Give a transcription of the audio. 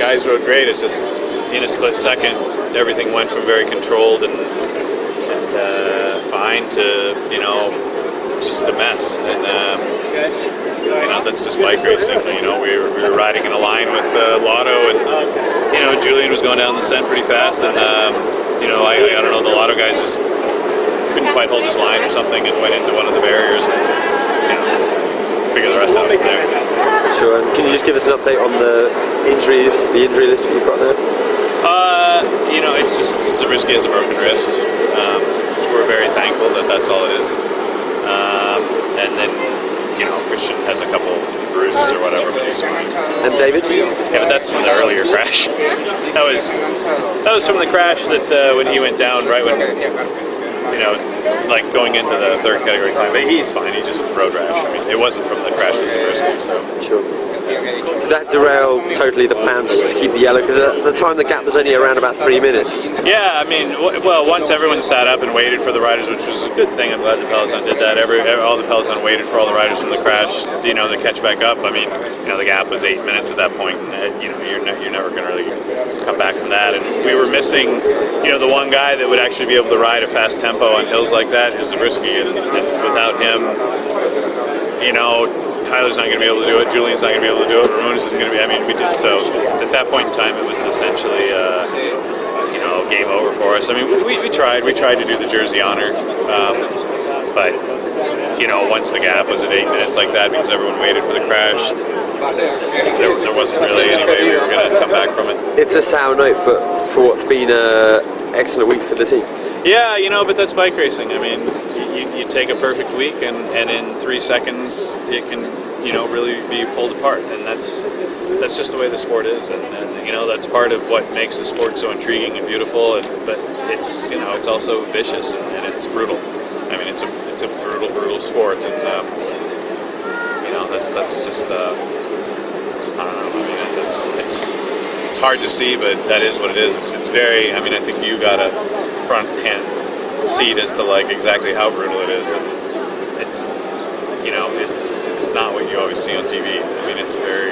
guys rode great. It's just in a split second, everything went from very controlled and fine to, you know, just a mess. And you know, that's just bike racing. You know, we were riding in a line with Lotto, and you know, Julian was going down the scent pretty fast, and you know, I don't know, the Lotto guys just couldn't quite hold his line or something and went into one of the barriers, and you know, figure the rest out from there. Sure. And can you just give us an update on the injury list that you've got there? You know, it's Zabriskie has a broken wrist. We're very thankful that that's all it is. And then, you know, Christian has a couple bruises or whatever, but he's fine. And David? Yeah, but that's from the earlier crash. That was from the crash that when he went down right when, you know, like going into the third category climb. But he's fine. He just road rash. I mean, it wasn't from the crash with Zabriskie, so. Sure. Did that derail totally the plans to keep the yellow? Because at the time the gap was only around about 3 minutes. Yeah, I mean, well, once everyone sat up and waited for the riders, which was a good thing. I'm glad the peloton did that. All the peloton waited for all the riders from the crash, you know, to catch back up. I mean, you know, the gap was 8 minutes at that point, and you know, you're never going to really come back from that. And we were missing, you know, the one guy that would actually be able to ride a fast tempo on hills like that is Zabriskie, and without him, you know, Tyler's not going to be able to do it, Julian's not going to be able to do it, Ramones isn't going to be, I mean, we did, so at that point in time it was essentially, you know, game over for us. I mean, we tried to do the Jersey honor, but, you know, once the gap was at 8 minutes like that, because everyone waited for the crash, there wasn't really any way we were going to come back from it. It's a sour note, but for what's been an excellent week for the team. Yeah, you know, but that's bike racing. I mean, you take a perfect week, and in 3 seconds it can, you know, really be pulled apart, and that's just the way the sport is, and you know, that's part of what makes the sport so intriguing and beautiful. But it's, you know, it's also vicious and it's brutal. I mean, it's a brutal sport, and you know, that's just I don't know. I mean, it's hard to see, but that is what it is. It's very. I mean, I think you got a front-hand seat as to like exactly how brutal it is, and it's, you know, it's not what you always see on TV. I mean, it's very